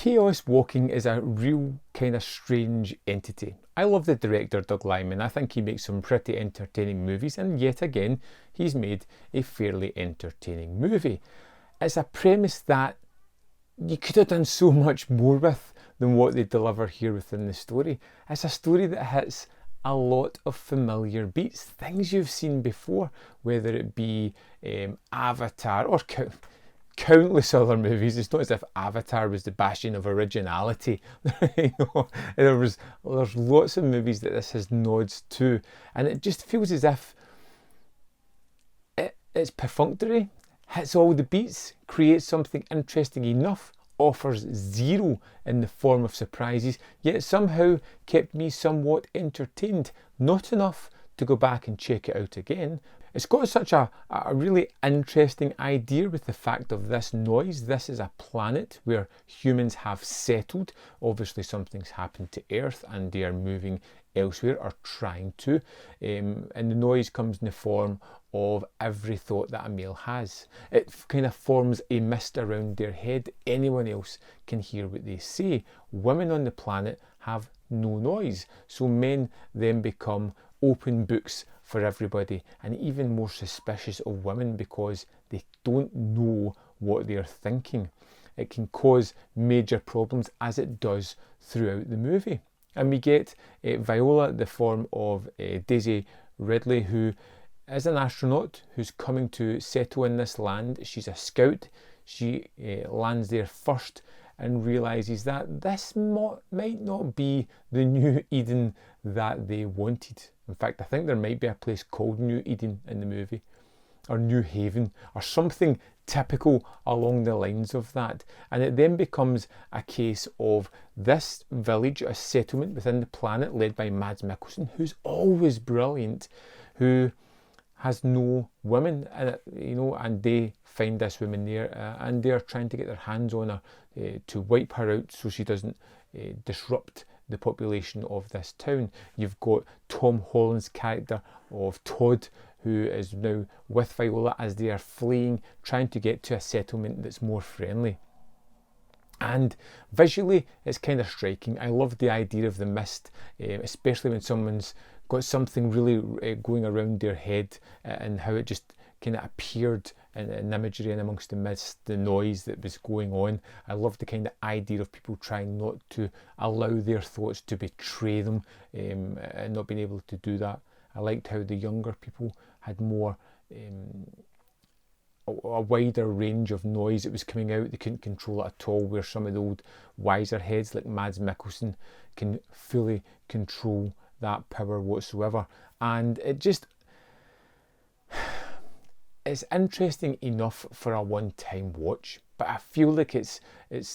Chaos walking is a real kind of strange entity. I love the director Doug Liman. I think he makes some pretty entertaining movies, and yet again he's made a fairly entertaining movie. It's a premise that you could have done so much more with than what they deliver here within the story. It's a story that hits a lot of familiar beats, things you've seen before, whether it be Avatar or countless other movies. It's not as if Avatar was the bastion of originality. There's lots of movies that this has nods to, and it just feels as if it's perfunctory, hits all the beats, creates something interesting enough, offers zero in the form of surprises, yet somehow kept me somewhat entertained. Not enough to go back and check it out again. It's got such a really interesting idea with the fact of this noise. This is a planet where humans have settled. Obviously something's happened to Earth and they are moving elsewhere, or trying to. And the noise comes in the form of every thought that a male has. It kind of forms a mist around their head. Anyone else can hear what they say. Women on the planet have no noise. So men then become open books for everybody, and even more suspicious of women because they don't know what they're thinking. It can cause major problems, as it does throughout the movie. And we get Viola, the form of Daisy Ridley, who is an astronaut who's coming to settle in this land. She's a scout. She lands there first and realises that this might not be the New Eden that they wanted. In fact, I think there might be a place called New Eden in the movie, or New Haven, or something typical along the lines of that. And it then becomes a case of this village, a settlement within the planet led by Mads Mikkelsen, who's always brilliant, who has no women in it, and they find this woman there, and they're trying to get their hands on her to wipe her out so she doesn't disrupt the population of this town. You've got Tom Holland's character of Todd, who is now with Viola as they are fleeing, trying to get to a settlement that's more friendly. And visually, it's kind of striking. I love the idea of the mist, especially when someone's got something really going around their head, and how it just kind of appeared in imagery and amongst the mist, the noise that was going on. I love the kind of idea of people trying not to allow their thoughts to betray them, and not being able to do that. I liked how the younger people had more, a wider range of noise that was coming out. They couldn't control it at all, where some of the old wiser heads like Mads Mikkelsen can fully control that power whatsoever. And it's interesting enough for a one-time watch, but I feel like it's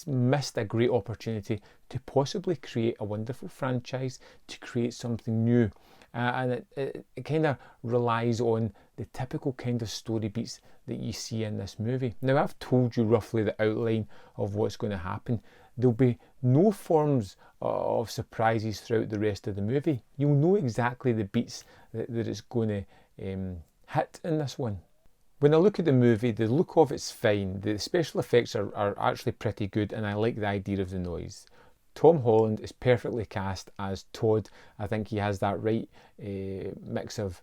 missed a great opportunity to possibly create a wonderful franchise, to create something new. And it kind of relies on the typical kind of story beats that you see in this movie. Now, I've told you roughly the outline of what's going to happen. There'll be no forms of surprises throughout the rest of the movie. You'll know exactly the beats that it's going to hit in this one. When I look at the movie, the look of it's fine. The special effects are actually pretty good, and I like the idea of the noise. Tom Holland is perfectly cast as Todd. I think he has that right mix of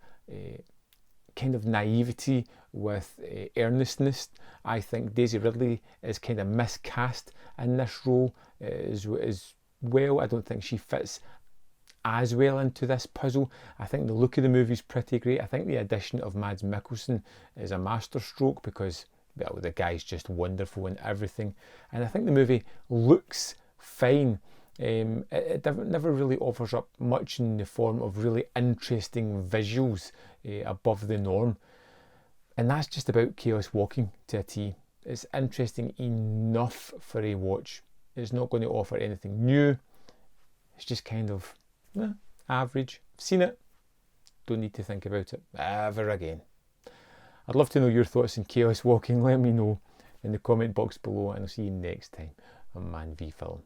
kind of naivety with earnestness. I think Daisy Ridley is kind of miscast in this role as well. I don't think she fits as well into this puzzle. I think the look of the movie is pretty great. I think the addition of Mads Mikkelsen is a masterstroke because, well, the guy's just wonderful in everything. And I think the movie looks fine. It never really offers up much in the form of really interesting visuals above the norm. And that's just about Chaos Walking to a T. It's interesting enough for a watch. It's not going to offer anything new. It's just kind of average. I've seen it. Don't need to think about it ever again. I'd love to know your thoughts on Chaos Walking. Let me know in the comment box below, and I'll see you next time on Man v Film.